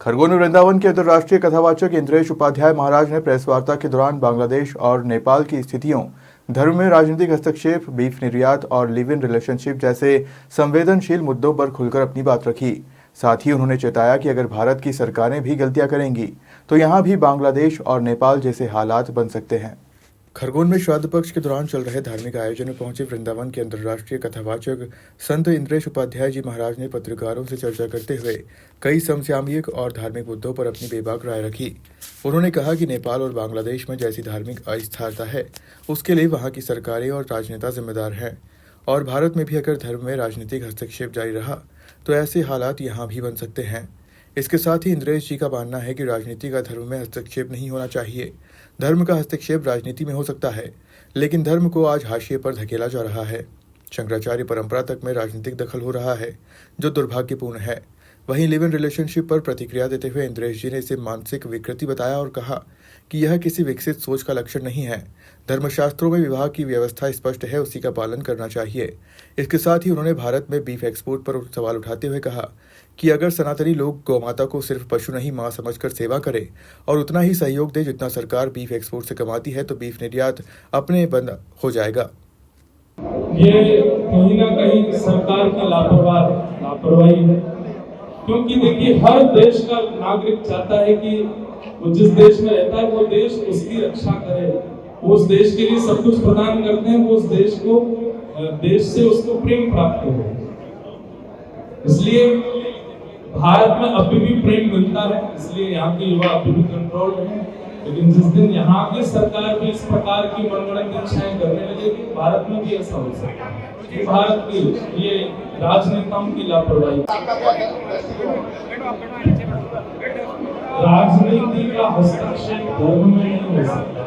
खरगोन में वृंदावन के अंतर्राष्ट्रीय कथावाचक इंद्रेश उपाध्याय महाराज ने प्रेस वार्ता के दौरान बांग्लादेश और नेपाल की स्थितियों, धर्म में राजनीतिक हस्तक्षेप, बीफ निर्यात और लिव इन रिलेशनशिप जैसे संवेदनशील मुद्दों पर खुलकर अपनी बात रखी। साथ ही उन्होंने चेताया कि अगर भारत की सरकारें भी गलतियां करेंगी तो यहाँ भी बांग्लादेश और नेपाल जैसे हालात बन सकते हैं। खरगोन में श्राद्ध पक्ष के दौरान चल रहे धार्मिक आयोजन में पहुंचे वृंदावन के अंतर्राष्ट्रीय कथावाचक संत इंद्रेश उपाध्याय जी महाराज ने पत्रकारों से चर्चा करते हुए कई समसामयिक और धार्मिक मुद्दों पर अपनी बेबाक राय रखी। उन्होंने कहा कि नेपाल और बांग्लादेश में जैसी धार्मिक अस्थिरता है उसके लिए वहां की सरकारें और राजनेता जिम्मेदार हैं, और भारत में भी अगर धर्म में राजनीतिक हस्तक्षेप जारी रहा तो ऐसे हालात यहाँ भी बन सकते हैं। इसके साथ ही इंद्रेश जी का मानना है कि राजनीति का धर्म में हस्तक्षेप नहीं होना चाहिए। धर्म का हस्तक्षेप राजनीति में हो सकता है, लेकिन धर्म को आज हाशिए पर धकेला जा रहा है। शंकराचार्य परंपरा तक में राजनीतिक दखल हो रहा है, जो दुर्भाग्यपूर्ण है। वहीं लिव इन रिलेशनशिप पर प्रतिक्रिया देते हुए इंद्रेश जी ने इसे मानसिक विकृति बताया और कहा कि यह किसी विकसित सोच का लक्षण नहीं है। धर्मशास्त्रों में विवाह की व्यवस्था स्पष्ट है, उसी का पालन करना चाहिए। इसके साथ ही उन्होंने भारत में बीफ एक्सपोर्ट पर सवाल उठाते हुए कहा कि अगर सनातनी लोग गौमाता को सिर्फ पशु नहीं मां समझकर सेवा करें और उतना ही सहयोग दे जितना सरकार बीफ एक्सपोर्ट से कमाती है तो बीफ निर्यात अपने बंद हो जाएगा। ये कहीं ना कहीं सरकार की लापरवाही है, क्योंकि देखिए हर देश का नागरिक चाहता है कि वो जिस देश में रहता है वो देश उसकी रक्षा करे, वो उस देश के लिए सब कुछ प्रदान करते हैं, वो उस देश से उसको प्रेम प्राप्त हो। इसलिए भारत में अभी भी प्रेम मिलता है, इसलिए यहाँ के युवा अभी भी कंट्रोल है। लेकिन जिस दिन यहाँ की सरकार भी इस प्रकार की मनगढ़ंत इच्छाएं करने लगेगी, भारत में भी ऐसा हो सकता है। भारत की ये राजनेताओं की लापरवाही, राजनीति का हस्तक्षेप धर्म में नहीं हो सकता,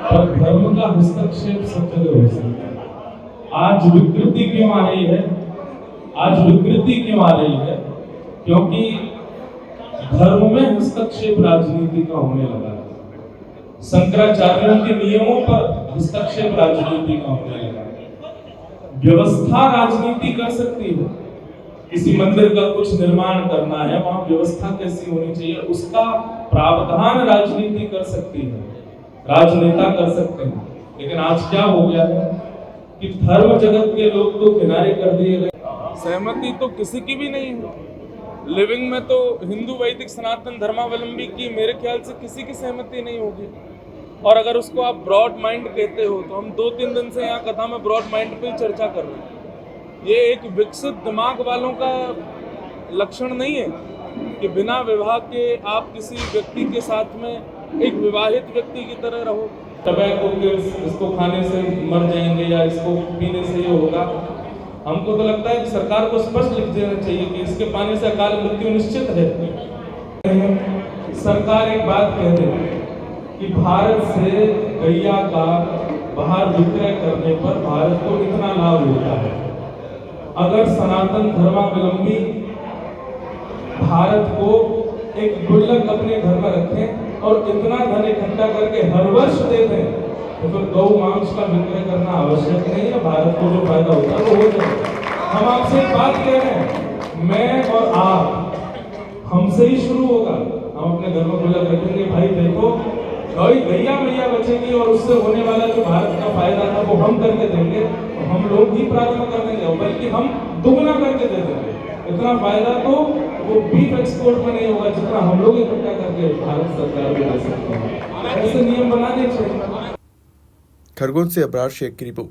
पर धर्म का हस्तक्षेप सब जगह हो सकता है। आज विकृति क्यों आ रही है? क्योंकि धर्म में हस्तक्षेप राजनीति का होने लगा है। शंकराचार्यों के नियमों पर हस्तक्षेप राजनीति का होने लगा है। व्यवस्था राजनीति कर सकती है। किसी मंदिर का कुछ निर्माण करना है, वहां व्यवस्था कैसी होनी चाहिए उसका प्रावधान राजनीति कर सकती है, राजनेता कर सकते हैं। लेकिन आज क्या हो गया है कि धर्म जगत के लोग तो किनारे कर दिए गए। सहमति तो किसी की भी नहीं है। लिविंग में तो हिंदू वैदिक सनातन धर्मावलंबी की मेरे ख्याल से किसी की सहमति नहीं होगी। और अगर उसको आप ब्रॉड माइंड कहते हो तो हम 2-3 दिन से यहाँ कथा में ब्रॉड माइंड पे ही चर्चा कर रहे हैं। ये एक विकसित दिमाग वालों का लक्षण नहीं है कि बिना विवाह के आप किसी व्यक्ति के साथ में एक विवाहित व्यक्ति की तरह रहो। टबैको के इसको खाने से मर जाएंगे या इसको पीने से ये होगा। हमको तो लगता है कि सरकार को स्पष्ट लिख देना चाहिए कि इसके पानी से अकाल मृत्यु निश्चित है। सरकार एक बात कह दे कि भारत से गैया का बाहर विक्रय करने पर भारत को इतना लाभ होता है। अगर सनातन धर्मावलंबी भारत को एक गुल्लक अपने घर में रखें और इतना धन इकट्ठा करके हर वर्ष दे दें तो फिर गौ मांस का विक्रय करना आवश्यक नहीं है। भारत को जो फायदा होता है वो हो जाएगा। हम आपसे एक बात कह रहे हैं, मैं और आप, हमसे ही शुरू होगा। हम अपने घर में गुल्लक रखेंगे, भाई देखो गैया मैया बचेगी और उससे होने वाला जो भारत का फायदा था वो हम करके देंगे, तो हम लोग ही प्रारंभ कर देंगे, बल्कि हम दुगना करके दे देंगे। इतना फायदा तो वो बीफ एक्सपोर्ट में नहीं होगा जितना हम लोग इकट्ठा करके भारत सरकार को दे सकते हैं। ऐसे नियम बनाने चाहिए। खरगोन से अबरार शेख की रिपोर्ट।